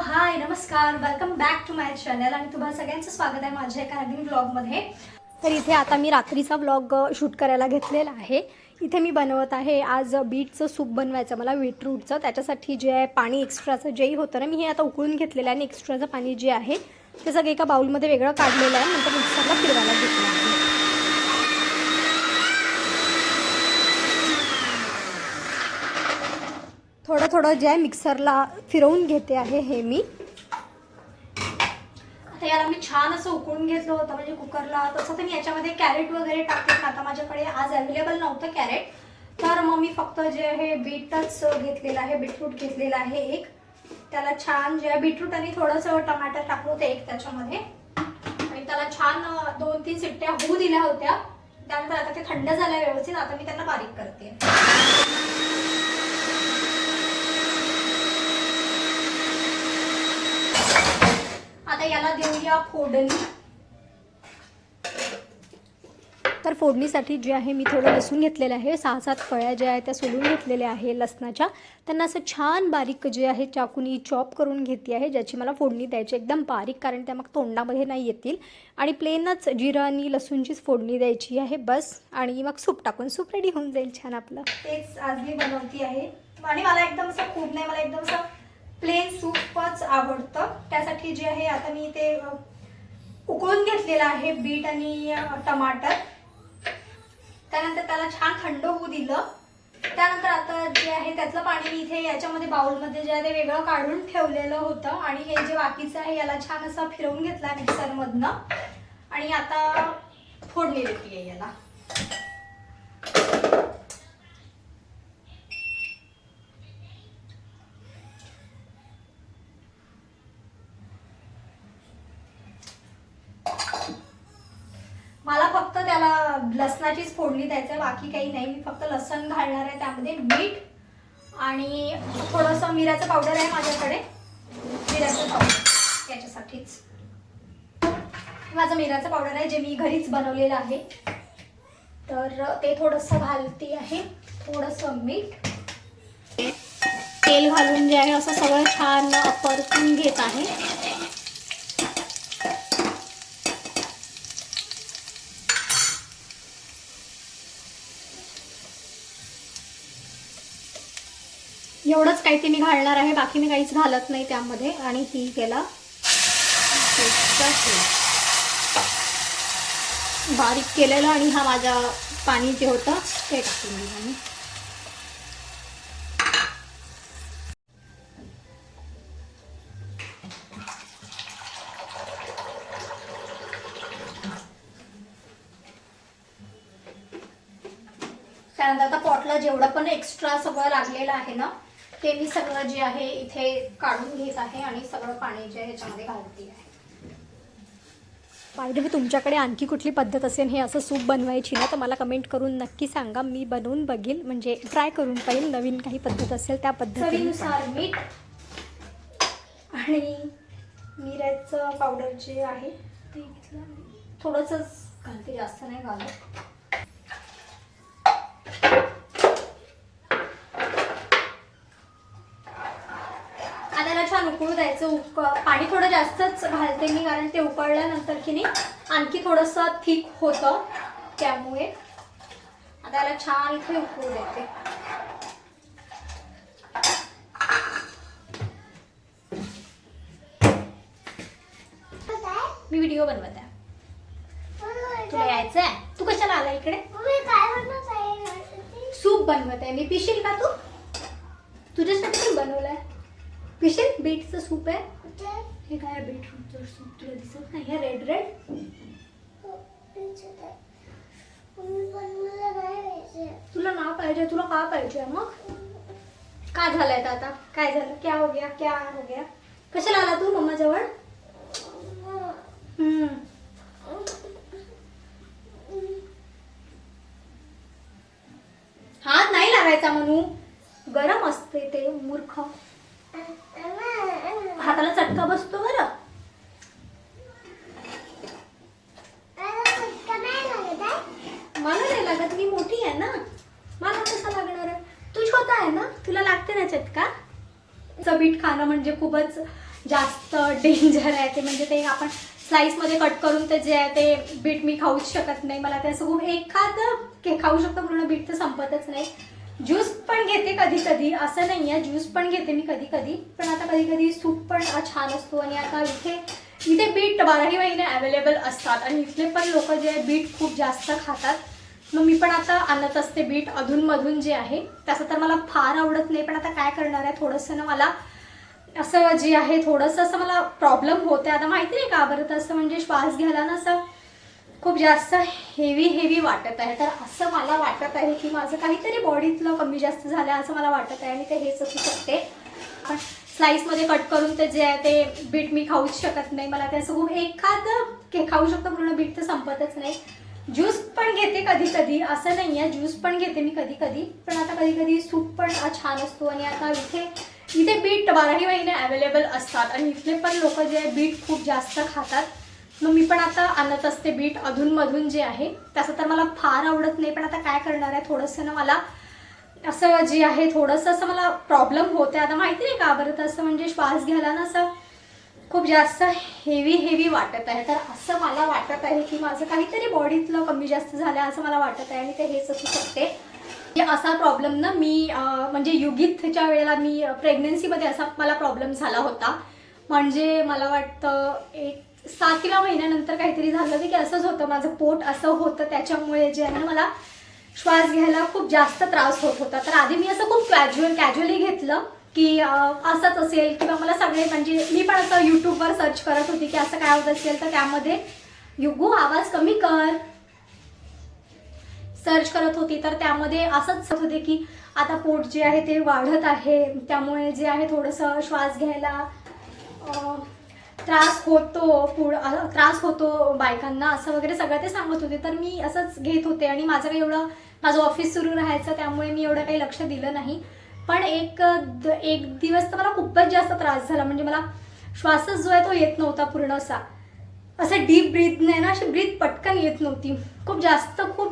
हाय नमस्कार, welcome back to my channel आणि तुम्हाला सगळ्यांचं स्वागत आहे माझ्या एका नवीन व्लॉगमध्ये। तर इथे आता मी रात्रीचा व्लॉग शूट करायला घेतलेला आहे। इथे मी बनवत आहे आज बीटचं सूप बनवायचं मला, बीटरूटचं। त्याच्यासाठी जे आहे पाणी एक्स्ट्राचं जेही होतं ना, मी हे आता उकळून घेतलेलं आहे आणि एक्स्ट्राचं पाणी जे आहे ते सगळं एका बाउलमध्ये वेगळं काढलेलं आहे, नंतर मिक्सरला फिरवायला घेतलं आहे। थोडं थोडं जे आहे मिक्सरला फिरवून घेते आहे हे मी। आता याला मी छान असं उकळून घेतलं होतं म्हणजे कुकरला। तसं तर मी याच्यामध्ये कॅरेट वगैरे टाकते, आता माझ्याकडे आज अवेलेबल नव्हतं कॅरेट, तर मग मी फक्त जे आहे बीटच घेतलेलं आहे, बीटरूट घेतलेलं आहे एक। त्याला छान जे आहे बीटरूट आणि थोडंसं टमाटर टाकलं होतं एक त्याच्यामध्ये, आणि त्याला छान 2-3 शिट्ट्या होऊ दिल्या होत्या। त्यानंतर आता ते थंड झालं व्यवस्थित, आता मी त्यांना बारीक करते। आता याला देऊया फोडणी। तर फोडणीसाठी जे आहे मी थोडं लसूण घेतलेलं आहे, 6-7 कळ्या ज्या आहेत त्या सोलून घेतलेल्या आहे लसणाच्या। त्यांना असं छान बारीक जे आहे चाकूनी चॉप करून घेते आहे, ज्याची मला फोडणी द्यायची एकदम बारीक, कारण त्या मग तोंडामध्ये नाही येतील। आणि प्लेनच जिरं आणि लसूणचीच फोडणी द्यायची आहे बस, आणि मग सूप टाकून सूप रेडी होऊन जाईल छान आपलं। तेच आज मी बनवती आहे आणि मला एकदम असं खूप नाही, मला एकदम असं प्लेन सूपच आवडतं। त्यासाठी जे आहे आता मी ते उकळून घेतलेलं आहे बीट आणि टमाटर। त्यानंतर त्याला छान थंड होऊ दिलं। त्यानंतर आता जे आहे त्यातलं पाणी मी इथे याच्यामध्ये बाउलमध्ये जे आहे ते वेगळं काढून ठेवलेलं होतं, आणि हे जे बाकीचं आहे याला छान असं फिरवून घेतला मिक्सरमधनं, आणि आता फोडणी देते याला। मला फक्त त्याला लसणाचीच फोडणी द्यायचं, बाकी काही नाही। मी फक्त लसण घालणार आहे त्यामध्ये, मीठ आणि थोडंसं मिराचं पावडर आहे माझ्याकडे, मिराचं पावडर याच्यासाठीच। माझं मिराचं पावडर आहे जे मी घरीच बनवलेलं आहे, तर ते थोडंसं घालते आहे। थोडंसं मीठ, तेल घालून जे आहे असं सगळं छान परतून घेत आहे। एवढंच काही ते मी घालणार आहे, बाकी मी काहीच घालत नाही त्यामध्ये। आणि ही केला बारीक केलेलं, आणि हा माझा पाणी जे होतं ते टाकून दिलं मी। त्यानंतर आता पॉटला जेवढं पण एक्स्ट्रा सगळं लागलेलं आहे ना, ते मी सगळं जे आहे इथे काढून घेत आहे आणि सगळं पाणी जे आहे ह्याच्यामध्ये घालते आहे। पाहिजे तुमच्याकडे आणखी कुठली पद्धत असेल हे असं सूप बनवायची ना, तर मला कमेंट करून नक्की सांगा, मी बनवून बघेल, म्हणजे ट्राय करून पाहिजे। नवीन काही पद्धत असेल त्या पद्धतीनुसार मीठ आणि मिराचं पावडर जे आहे ते घेतलं, थोडंसंच घालते, जास्त नाही घालत। छान उकळू द्यायचं। पाणी थोडं जास्तच घालते मी, कारण ते उकळल्यानंतर की नाही आणखी थोडंसं थिक होतं, त्यामुळे आता याला छान इथे उकळू देते। मी व्हिडिओ बनवत आहे, तुला यायचं आहे? तू कशाला आला इकडे? सूप बनवत आहे मी, पिशील का तू? तुझ्यासाठी बनवलंय, पिशील? बीटचं सूप आहे हे। काय बीटरूटचं सूप तुला दिसत नाही? हे रेड रेड तुला ना पाहिजे? तुला का पाहिजे मग? काय झालंय आता? काय झालं? क्या हो गया, क्या हो गया? कशाला आला तू मम्मा जवळ? हात नाही लावायचा म्हणू, गरम असते ते, मूर्ख। हाताला चटका बसतो बरं। मला नाही लागत, मी मोठी आहे ना, मला कसा लागणार आहे? तू छोटा आहे ना, तुला लागते ना चटका। बीट खाणं म्हणजे खूपच जास्त डेंजर आहे ते, म्हणजे ते आपण स्लाइसमध्ये कट करून ते जे आहे ते बीट मी खाऊच शकत नाही. मला ते असं खूप एखादं खाऊ शकतो, पूर्ण बीट तर संपतच नाही. ज्यूस पण घेते कधी कधी, असं नाही आहे, ज्यूस पण घेते मी कधी कधी, पण आता कधी कधी सूप पण छान असतो. आणि आता इथे बीट 12ही महिने अवेलेबल असतात आणि इथले पण लोक जे आहे बीट खूप जास्त खातात. मग मी पण आता आणत असते बीट अधूनमधून जे आहे. तसं तर मला फार आवडत नाही, पण आता काय करणार आहे, थोडंसं ना मला असं जे आहे थोडंसं असं मला प्रॉब्लेम होते. आता माहिती नाही का बरं, तसं म्हणजे श्वास घ्यायला ना असं खूप जास्त हेवी वाटत आहे. तर असं मला वाटत आहे की माझं काहीतरी बॉडीतलं कमी जास्त झालं असं मला वाटत आहे. आणि ते हेच असू शकते, पण स्लाइसमध्ये कट करून ते जे आहे ते बीट मी खाऊच शकत नाही. मला ते असं खूप एखादं खाऊ शकतो, पूर्ण बीट तर संपतच नाही. ज्यूस पण घेते कधी कधी, असं नाही आहे, ज्यूस पण घेते मी कधी कधी, पण आता कधी कधी सूप पण छान असतो. आणि आता इथे बीट 12ही महिने अवेलेबल असतात आणि इथले पण लोक जे आहे बीट खूप जास्त खातात. मग मी पण आता आणत असते बीट अधूनमधून जे आहे. तसं तर मला फार आवडत नाही, पण आता काय करणार आहे, थोडंसं ना मला असं जे आहे थोडंसं असं मला प्रॉब्लेम होते. आता माहिती नाही का बरं, तसं म्हणजे श्वास घ्यायला ना असं खूप जास्त हेवी वाटत आहे. तर असं मला वाटत आहे की माझं काहीतरी बॉडीतलं कमी जास्त झालं असं मला वाटत आहे. आणि ते हेच असू शकते. असा प्रॉब्लेम ना मी म्हणजे युगीतच्या वेळेला मी प्रेग्नन्सीमध्ये असा मला प्रॉब्लेम झाला होता. म्हणजे मला वाटतं एक 7व्या महिन्यानंतर काहीतरी झालं होतं की असंच होतं, माझं पोट असं होतं, त्याच्यामुळे जे आहे ना मला श्वास घ्यायला खूप जास्त त्रास होत होता. तर आधी मी असं खूप कॅज्युअली घेतलं की असंच असेल, किंवा मला सगळे म्हणजे मी पण असं यूट्यूबवर सर्च करत होती की असं काय होत असेल. तर त्यामध्ये युगू आवाज कमी कर सर्च करत होती, तर त्यामध्ये असंच होते की आता पोट जे आहे ते वाढत आहे, त्यामुळे जे आहे थोडंसं श्वास घ्यायला त्रास होतो बायकांना, असं वगैरे सगळं ते सांगत होते. तर मी असंच घेत होते आणि माझं ऑफिस सुरू राहायचं, त्यामुळे मी एवढं काही लक्ष दिलं नाही. पण एक दिवस तर मला खूपच जास्त त्रास झाला, म्हणजे मला श्वासच जो आहे तो येत नव्हता पूर्ण असं डीप ब्रीथ नाही ना, अशी ब्रीथ पटकन येत नव्हती. खूप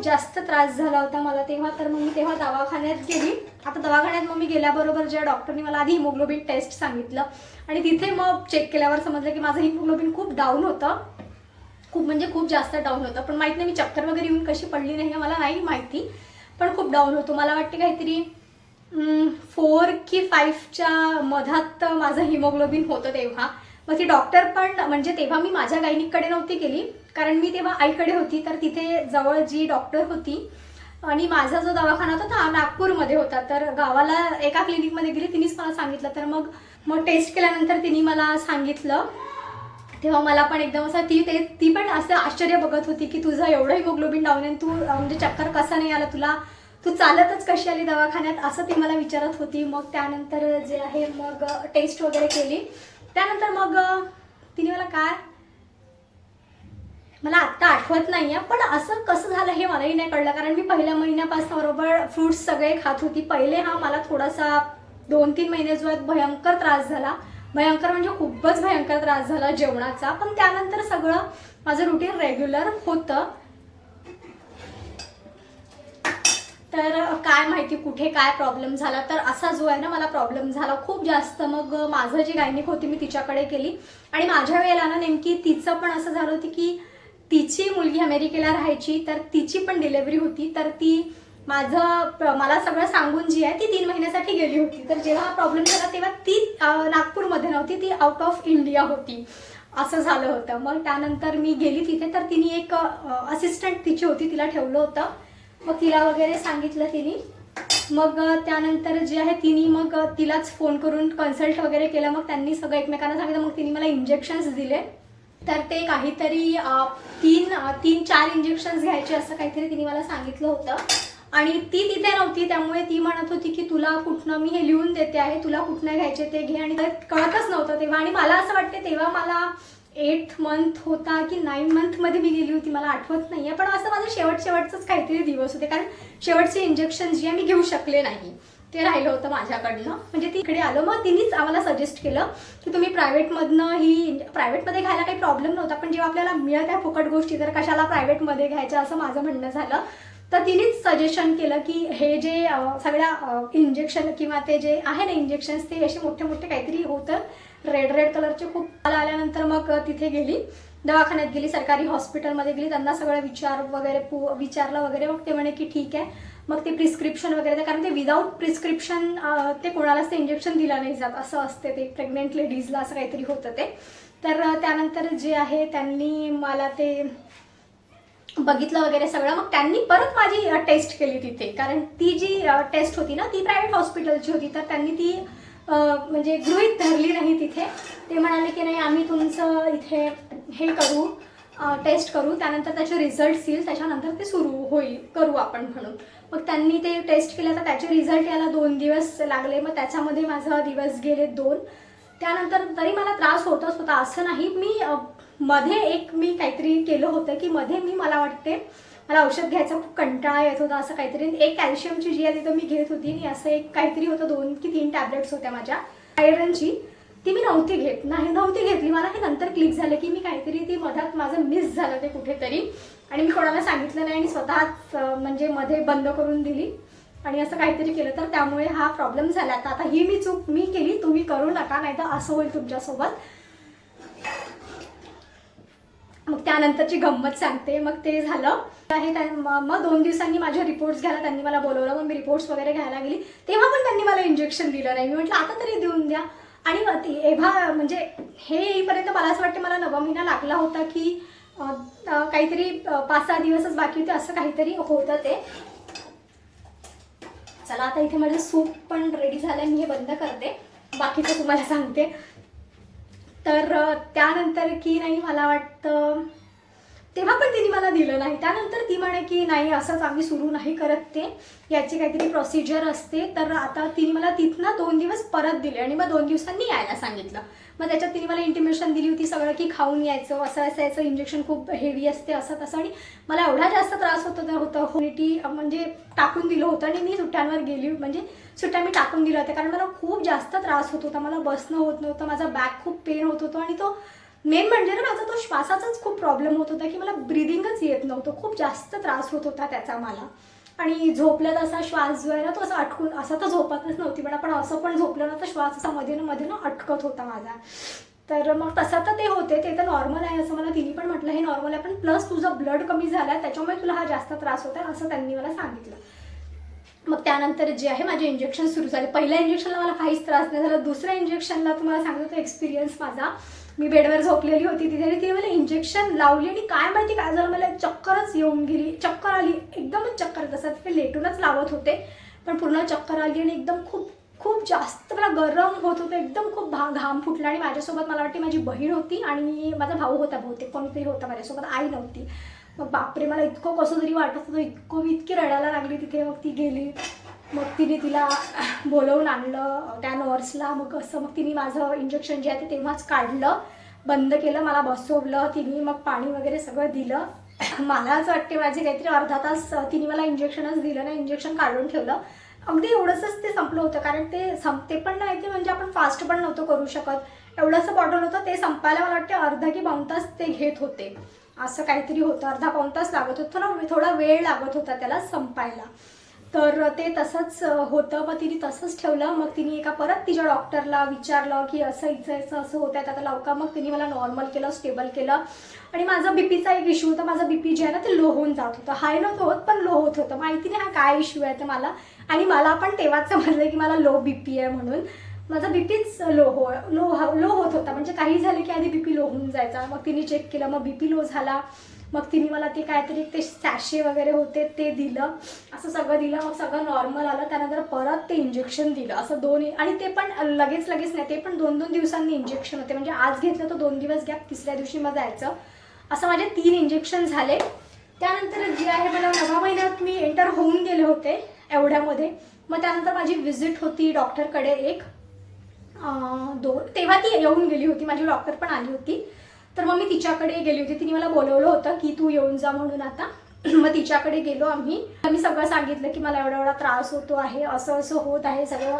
जास्त त्रास झाला होता मला तेव्हा. तर मग मी तेव्हा दवाखान्यात गेली. आता दवाखान्यात मग मी गेल्याबरोबर ज्या डॉक्टरनी मला आधी हिमोग्लोबिन टेस्ट सांगितलं आणि तिथे मग चेक केल्यावर समजलं की माझं हिमोग्लोबिन खूप डाऊन होतं, खूप जास्त डाऊन होतं. पण माहीत नाही मी चक्कर वगैरे येऊन कशी पडली नाही मला नाही माहिती, पण खूप डाऊन होतो. मला वाटते काहीतरी 4 की 5च्या मधात माझं हिमोग्लोबिन होतं तेव्हा. मग ती डॉक्टर पण म्हणजे तेव्हा मी माझ्या गायनिककडे नव्हती गेली, कारण मी तेव्हा आईकडे होती. तर तिथे जवळ जी डॉक्टर होती आणि माझा जो दवाखाना होता तो नागपूरमध्ये होता, तर गावाला एका क्लिनिकमध्ये गेली, तिनेच मला सांगितलं. तर मग टेस्ट केल्यानंतर तिने मला सांगितलं. तेव्हा मला पण एकदम असं ती पण असं आश्चर्य बघत होती की तुझं एवढं हिमोग्लोबिन डाऊन आहे, तू म्हणजे चक्कर कसं नाही आला तुला, तू चालतच कशी आली दवाखान्यात, असं ती मला विचारत होती. मग त्यानंतर जे आहे मग टेस्ट वगैरे केली. त्यानंतर मग तिने मला आत्ता आठवत नाही आहे, पण असं कसं झालं हे मलाही नाही कळलं, कारण मी पहिल्या महिन्यापासून बरोबर फ्रूट्स सगळे खात होती. पहिले मला थोडासा 2-3 महिने जो आहे भयंकर त्रास झाला, भयंकर म्हणजे खूपच भयंकर त्रास झाला जेवणाचा. पण त्यानंतर सगळं माझं रुटीन रेग्युलर होतं. तर काय माहिती कुठे काय प्रॉब्लेम झाला, तर असा जो आहे ना मला प्रॉब्लेम झाला खूप जास्त. मग माझं जी गायनिक होती मी तिच्याकडे गेली आणि माझ्या वेळेला ना नेमकी तिचं पण असं झालं होतं की तिची मुलगी अमेरिकेला राहायची, तर तिची पण डिलेव्हरी होती. तर ती मला सगळं सांगून जी आहे ती 3 महिन्यासाठी गेली होती. तर जेव्हा हा प्रॉब्लेम झाला तेव्हा ती नागपूरमध्ये नव्हती, ती आउट ऑफ इंडिया होती, असं झालं होतं. मग त्यानंतर मी गेली तिथे, तर तिने एक असिस्टंट तिची होती, तिला ठेवलं होतं. मग तिला वगैरे सांगितलं तिने. मग त्यानंतर जे आहे तिने मग तिलाच फोन करून कन्सल्ट वगैरे केलं. मग त्यांनी सगळं एकमेकांना सांगितलं. मग तिने मला इंजेक्शन्स दिले. तर ते काहीतरी 3-4 इंजेक्शन्स घ्यायचे असं काहीतरी तिने मला सांगितलं होतं. आणि ती तिथे नव्हती, त्यामुळे ती म्हणत होती की तुला कुठनं मी हे लिहून देते आहे, तुला कुठनं घ्यायचे ते घे. आणि कळतच नव्हतं तेव्हा. आणि मला असं वाटते तेव्हा मला 8th मंथ होता की 9 मंथमध्ये मी गेली होती, मला आठवत नाही आहे. पण असं माझं शेवटचंच काहीतरी दिवस होते, कारण शेवटचे इंजेक्शन जे आहे मी घेऊ शकले नाही, ते राहिलं होतं माझ्याकडनं. म्हणजे तिकडे आलं. मग तिनेच आम्हाला सजेस्ट केलं की तुम्ही प्रायव्हेटमध्ये घ्यायला काही प्रॉब्लेम नव्हता, पण जेव्हा आपल्याला मिळत आहे फुकट गोष्टी तर कशाला प्रायव्हेटमध्ये घ्यायच्या, असं माझं म्हणणं झालं. तर तिनेच सजेशन केलं की हे जे सगळ्या इंजेक्शन किंवा ते जे आहे ना इंजेक्शन्स, ते असे मोठे काहीतरी होतं रेड रेड कलरचे खूप. मला आल्यानंतर मग तिथे गेली, दवाखान्यात गेली, सरकारी हॉस्पिटलमध्ये गेली. त्यांना सगळं विचारलं वगैरे. मग ते म्हणे की ठीक आहे. मग ते प्रिस्क्रिप्शन वगैरे, कारण ते विदाऊट प्रिस्क्रिप्शन ते कोणालाच ते इंजेक्शन दिलं नाही जात असं असते ते, प्रेग्नेंट लेडीजला असं काहीतरी होतं ते. तर त्यानंतर जे आहे त्यांनी मला ते बघितलं वगैरे सगळं. मग त्यांनी परत माझी टेस्ट केली तिथे, कारण ती जी टेस्ट होती ना ती प्रायव्हेट हॉस्पिटलची होती. तर त्यांनी ती म्हणजे गृहीत धरली नाही तिथे. ते म्हणाले की नाही आम्ही तुमचं इथे हे करू, टेस्ट करू, त्यानंतर त्याचे रिझल्ट्स येईल, त्याच्यानंतर ते सुरू होईल, करू आपण म्हणून. मग त्यांनी ते टेस्ट केलं तर त्याचे रिझल्ट यायला 2 दिवस लागले. मग त्याच्यामध्ये माझा दिवस गेले 2. त्यानंतर तरी मला त्रास होतच होता, असं नाही. मध्ये मी काहीतरी केलं होतं की मध्ये मला वाटते मला औषध घ्यायचा खूप कंटाळा येत होता, असं काहीतरी. एक कॅल्शियमची जी आहे तिथं मी घेत होती आणि असं एक काहीतरी होतं, 2 की 3 टॅबलेट्स होत्या माझ्या आयरनची. ती मी नव्हती घेतली. मला हे नंतर क्लिक झालं की मी काहीतरी ती मधात माझं मिस झालं ते कुठेतरी, आणि मी कोणाला सांगितलं नाही आणि स्वतःच म्हणजे मध्ये बंद करून दिली आणि असं काहीतरी केलं. तर त्यामुळे हा प्रॉब्लेम झाला. आता ही चूक मी केली, तुम्ही करू नका, नाही तर असं होईल तुमच्यासोबत. मग त्यानंतरची गंमत सांगते. मग ते झालं आहे. मग 2 दिवसांनी माझे रिपोर्ट्स घ्यायला त्यांनी मला बोलवलं. मग मी रिपोर्ट्स वगैरे घ्यायला गेली, तेव्हा पण त्यांनी मला इंजेक्शन दिलं नाही. मी म्हटलं आता तरी देऊन द्या. आणि एव्हा म्हणजे हे येईपर्यंत मला असं वाटतं मला 9वा महिना लागला होता की काहीतरी 5-6 दिवसच बाकी होते, असं काहीतरी होतं ते. चला आता इथे माझं सूप पण रेडी झालंय, मी हे बंद करते, बाकीचं तुम्हाला सांगते. तर त्यानंतर की नाही मला वाटतं तेव्हा पण तिने मला दिलं नाही. त्यानंतर ती म्हणे की नाही असंच आम्ही सुरू नाही करत, ते याची काहीतरी प्रोसिजर असते. तर आता तिने मला तिथनं 2 दिवस परत दिले आणि मग 2 दिवसांनी यायला सांगितलं. मग त्याच्यात तिने मला इंटिमेशन दिली होती सगळं की खाऊन यायचं, असं असायचं, इंजेक्शन खूप हेवी असते, असं तसं. आणि मला एवढा जास्त त्रास होता म्हणजे टाकून दिलं होतं. आणि मी सुट्ट्यांवर गेली, म्हणजे सुट्ट्या मी टाकून दिल्या होत्या, कारण मला खूप जास्त त्रास होत होता. मला बसणं होत नव्हतं, माझा बॅक खूप पेन होत होतो. आणि तो मेन म्हणजे ना माझा तो श्वासाचाच खूप प्रॉब्लेम होत होता की मला ब्रिदिंगच येत नव्हतं, खूप जास्त त्रास होत होता त्याचा मला. आणि झोपल्यात असा श्वास जो आहे ना तो असं अटकून, असं तर झोपतच नव्हती पण असं पण झोपलं ना तर श्वास असा मध्ये ना अटकत होता माझा. तर मग तसं तर ते होते, ते तर नॉर्मल आहे असं मला तिने पण म्हटलं, हे नॉर्मल आहे, पण प्लस तुझं ब्लड कमी झालं त्याच्यामुळे तुला हा जास्त त्रास होता असं त्यांनी मला सांगितलं. मग त्यानंतर जे आहे माझे इंजेक्शन सुरू झाले. पहिल्या इंजेक्शनला मला काहीच त्रास नाही झाला. दुसऱ्या इंजेक्शनला तुम्हाला सांगतो तो एक्सपिरियन्स माझा, मी बेडवर झोपलेली होती तिथे, तिने मला इंजेक्शन लावली आणि काय माहिती काय झालं, मला चक्करच येऊन गेली, चक्कर आली, एकदमच चक्कर. तसं ते लेटूनच लावत होते पण पूर्ण चक्कर आली आणि एकदम खूप खूप जास्त मला गरम होत होतं, एकदम खूप घाम फुटला. आणि माझ्यासोबत मला वाटते माझी बहीण होती आणि माझा भाऊ होता, बहुतेक कोणीतरी होता माझ्यासोबत, आई नव्हती. मग बापरे मला इतकं कसं तरी वाटत होतं, मी इतकी रडायला लागली तिथे. मग ती गेली, मग तिने तिला बोलवून आणलं त्या नर्सला. मग असं मग तिने माझं इंजेक्शन जे आहे ते तेव्हाच काढलं, बंद केलं, मला बसवलं तिने, मग पाणी वगैरे सगळं दिलं. मला असं वाटते माझे काहीतरी अर्धा तास तिने मला इंजेक्शनच दिलं नाही, इंजेक्शन काढून ठेवलं. अगदी एवढंच ते संपलं होतं, कारण ते संपते पण नाही ते, म्हणजे आपण फास्ट पण नव्हतं करू शकत. एवढंसं बॉटल होतं, ते संपायला मला वाटते अर्धा की पाऊण तास ते घेत होते, असं काहीतरी होतं. अर्धा पाऊण तास लागत होतं, थोडा वेळ लागत होता त्याला संपायला. तर ते तसंच होतं. मग तिने तसंच ठेवलं. मग तिने परत तिच्या डॉक्टरला विचारलं की असं इथं असं होतं आहे आता लावू. मग तिने मला नॉर्मल केलं, स्टेबल केलं. आणि माझा बीपीचा एक इश्यू होता, माझा बीपी जे आहे ना ते लो होऊन जात होतं, हाय नव्हतं होत पण लो होत होतं. माहिती नाही हा काय इश्यू आहे तर मला, आणि मला पण तेव्हाच समजलं की मला लो बीपी आहे म्हणून. माझा बीपीच लो होत होता, म्हणजे काही झालं की आधी बीपी लो होऊन जायचा. मग तिने चेक केलं, मग बीपी लो झाला. मग तिने मला ते काहीतरी ते सॅशे वगैरे होते ते दिलं, असं सगळं दिलं. मग सगळं नॉर्मल आलं. त्यानंतर परत ते इंजेक्शन दिलं, असं 2, आणि ते पण लगेच नाही, ते पण 2-2 दिवसांनी इंजेक्शन होते. म्हणजे आज घेतलं तर 2 दिवस गॅप, तिसऱ्या दिवशी मग जायचं. असं माझे 3 इंजेक्शन झाले. त्यानंतर जे आहे मला 9व्या महिन्यात मी एंटर होऊन गेले होते एवढ्यामध्ये. मग त्यानंतर माझी व्हिजिट होती डॉक्टरकडे एक 2, तेव्हा ती येऊन गेली होती, माझी डॉक्टर पण आली होती. तर मग मी तिच्याकडे गेली होती, तिने मला बोलवलं होतं की तू येऊन जा म्हणून आता. मग तिच्याकडे गेलो आम्ही. मी सगळं सांगितलं की मला एवढा त्रास होतो आहे, असं असं होत आहे सगळं.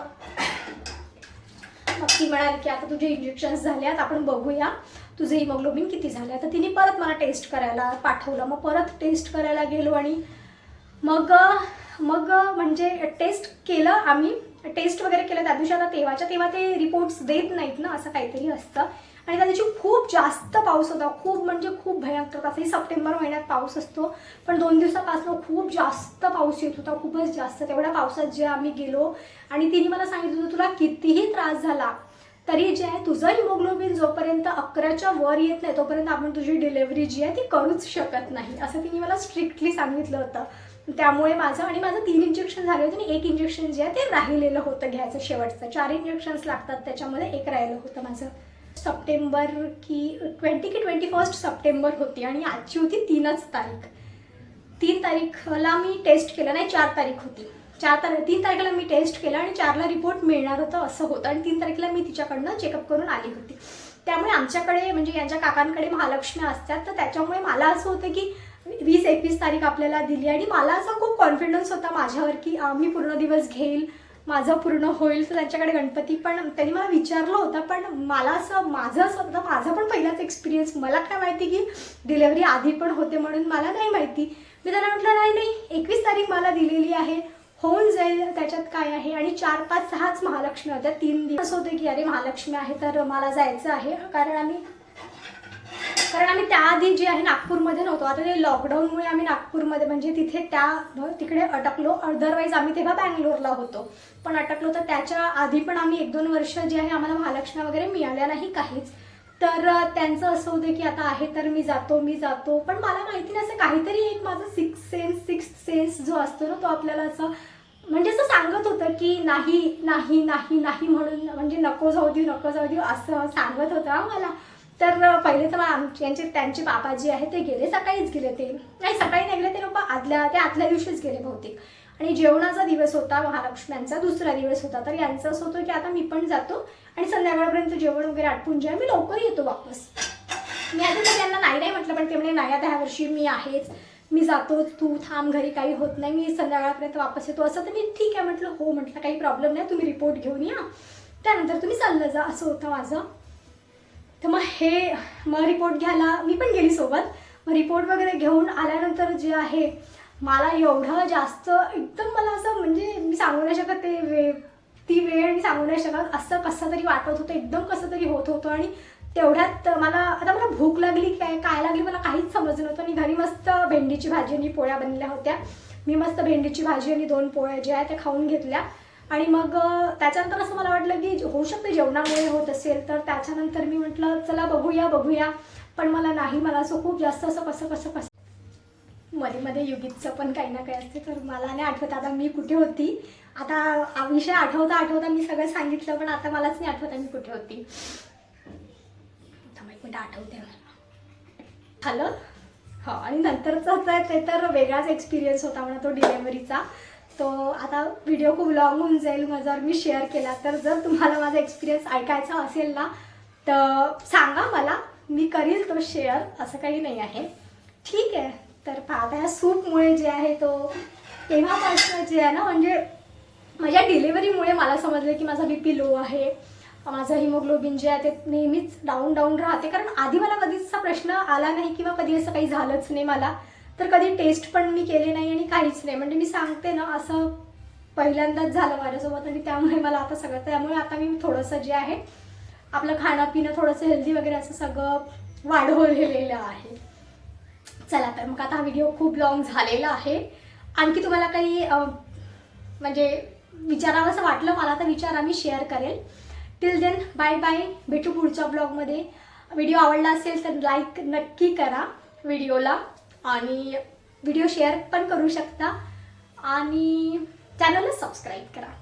मग ती म्हणाली की आता तुझे इंजेक्शन्स झाल्यात, आपण बघूया तुझे हिमोग्लोबिन किती झाले. आता तिने परत मला टेस्ट करायला पाठवलं. मग परत टेस्ट करायला गेलो आणि मग म्हणजे टेस्ट केलं आम्ही. टेस्ट वगैरे केलं त्या दिवशी. आता तेव्हा ते रिपोर्ट्स देत नाहीत ना, असं काहीतरी असतं. आणि त्या दिवशी खूप जास्त पाऊस होता, खूप म्हणजे खूप भयंकर. तसंही सप्टेंबर महिन्यात पाऊस असतो, पण 2 दिवसापासून खूप जास्त पाऊस येत होता, खूपच जास्त. तेवढ्या पावसात जे आम्ही गेलो आणि तिने मला सांगितलं होतं तुला कितीही त्रास झाला तरी जे आहे तुझं हिमोग्लोबिन जोपर्यंत 11च्या वर येत नाही तोपर्यंत आपण तुझी डिलेव्हरी जी आहे ती करूच शकत नाही, असं तिने मला स्ट्रिक्टली सांगितलं होतं. त्यामुळे माझं 3 इंजेक्शन झाले होते आणि 1 इंजेक्शन जे आहे ते राहिलेलं होतं घ्यायचं शेवटचं. 4 इंजेक्शन्स लागतात, त्याच्यामध्ये 1 राहिलं होतं माझं. सप्टेंबर की 21 सप्टेंबर होती आणि आजची होती 3 तारीख. 3 तारीखला मी टेस्ट केलं, नाही 4 तारीख होती. 3 तारखेला मी टेस्ट केलं आणि 4ला रिपोर्ट मिळणार होतं असं होतं. आणि 3 तारखेला मी तिच्याकडनं चेकअप करून आली होती. त्यामुळे आमच्याकडे म्हणजे यांच्या काकांकडे महालक्ष्मी असतात, तर त्याच्यामुळे मला असं होतं की 20-21 तारीख आपल्याला दिली आणि मला असा खूप कॉन्फिडन्स होता माझ्यावर की मी पूर्ण दिवस घेईल, माझं पूर्ण होईल. तर त्यांच्याकडे गणपती पण त्यांनी मला विचारलं होतं, पण मला असं होतं, माझा पण पहिलाच एक्सपिरियन्स. मला काय माहिती की डिलेव्हरी आधी पण होते म्हणून, मला नाही माहिती. मी त्यांना म्हटलं नाही 21 तारीख मला दिलेली आहे, होऊन जाईल, त्याच्यात काय आहे. आणि 4, 5, 6च महालक्ष्मी होत्या. 3 दिवस होते की अरे महालक्ष्मी आहे तर मला जायचं आहे, कारण आम्ही त्याआधी जे आहे नागपूरमध्ये नव्हतो. आता ते लॉकडाऊनमुळे आम्ही नागपूरमध्ये म्हणजे तिकडे अटकलो. अदरवाईज आम्ही तेव्हा बँगलोरला होतो, पण अटकलो. तर त्याच्या आधी पण आम्ही 1-2 वर्ष जे आहे आम्हाला महालक्ष्मी वगैरे मिळाल्या नाही काहीच. तर त्यांचं असं होतं की आता आहे तर मी जातो. पण मला माहिती नाही, असं काहीतरी एक माझं सिक्स्थ सेन्स जो असतो ना, तो आपल्याला असं म्हणजे असं सांगत होतं की नाही नाही नाही नाही म्हणून, म्हणजे नको जाऊ देऊ असं सांगत होतं मला. तर पहिले तर त्यांचे बाबा जे आहे ते गेले, सकाळीच गेले. ते नाही सकाळी नाही गेले, ते लोक आदल्या दिवशीच गेले बहुतेक. आणि जेवणाचा दिवस होता, महालक्ष्म्यांचा 2रा दिवस होता. तर यांचं असं होतं की आता मी पण जातो आणि संध्याकाळपर्यंत जेवण वगैरे आटपून जे आहे मी लवकर येतो वापस. मी आधी तर त्यांना नाही म्हटलं, पण ते म्हणे नाही आता ह्या वर्षी मी आहेच, मी जातो, तू थांब घरी, काही होत नाही, मी संध्याकाळपर्यंत वापस येतो. असं तर मी ठीक आहे म्हटलं. हो म्हटलं काही प्रॉब्लेम नाही, तुम्ही रिपोर्ट घेऊन या, त्यानंतर तुम्ही चाललं जा, असं होतं माझं. तर मग रिपोर्ट घ्यायला मी पण गेली सोबत. मग रिपोर्ट वगैरे घेऊन आल्यानंतर जे आहे मला एवढं जास्त एकदम मला असं म्हणजे मी सांगू नाही शकत ती वेळ मी सांगू नाही शकत. असं कसं तरी वाटत होतं, एकदम कसं तरी होत होतं. आणि तेवढ्यात मला भूक लागली काय लागली मला काहीच समजलं नव्हतं. आणि घरी मस्त भेंडीची भाजी आणि पोळ्या बनल्या होत्या. मी मस्त भेंडीची भाजी आणि 2 पोळ्या ज्या आहेत त्या खाऊन घेतल्या. आणि मग त्याच्यानंतर असं मला वाटलं की होऊ शकते जेवणामुळे होत असेल. तर त्याच्यानंतर मी म्हटलं चला बघूया. पण मला असं खूप जास्त असं कसं मध्ये युगितचं पण काही ना काही असते. तर मला नाही आठवत आता मी कुठे होती. आता विषय आठवता मी सगळं सांगितलं, पण आता मलाच नाही आठवत मी कुठे होती. थांबा 1 मिनिट, आठवते मला. झालं हो. आणि नंतरचं ते तर वेगळाच एक्सपिरियन्स होता म्हणा तो डिलेव्हरीचा. तो आता व्हिडिओ खूप लॉंग होऊन जाईल जर मी शेअर केला. तर जर तुम्हाला माझा एक्सपिरियन्स ऐकायचा असेल ना तर सांगा मला, मी करील तो शेअर, असं काही नाही आहे. ठीक आहे. तर पाहता या सूपमुळे जे आहे तो तेव्हापासून जे आहे ना, म्हणजे माझ्या डिलेव्हरीमुळे मला समजलं की माझा BP लो आहे, माझं हिमोग्लोबिन जे आहे ते नेहमीच डाऊन राहते. कारण आधी मला कधीच असा प्रश्न आला नाही किंवा कधी असं काही झालंच नाही मला. तर कधी टेस्ट पण मी केले नाही आणि काहीच नाही. म्हणजे मी सांगते ना, असं पहिल्यांदाच झालं माझ्यासोबत. आणि त्यामुळे मला आता त्यामुळे आता मी थोडंसं जे आहे आपलं खाणं पिणं थोडंसं हेल्दी वगैरे असं सगळं वाढवलेलं आहे. चला तर मग आता हा व्हिडिओ खूप लॉंग झालेला आहे. आणखी तुम्हाला काही म्हणजे विचारावं असं वाटलं मला तर विचारा, मी शेअर करेल. टिल देन बाय, भेटू पुढच्या ब्लॉगमध्ये. व्हिडिओ आवडला असेल तर लाईक नक्की करा व्हिडिओला आणि व्हिडिओ शेअर पण करू शकता आणि चॅनलला सबस्क्राईब करा.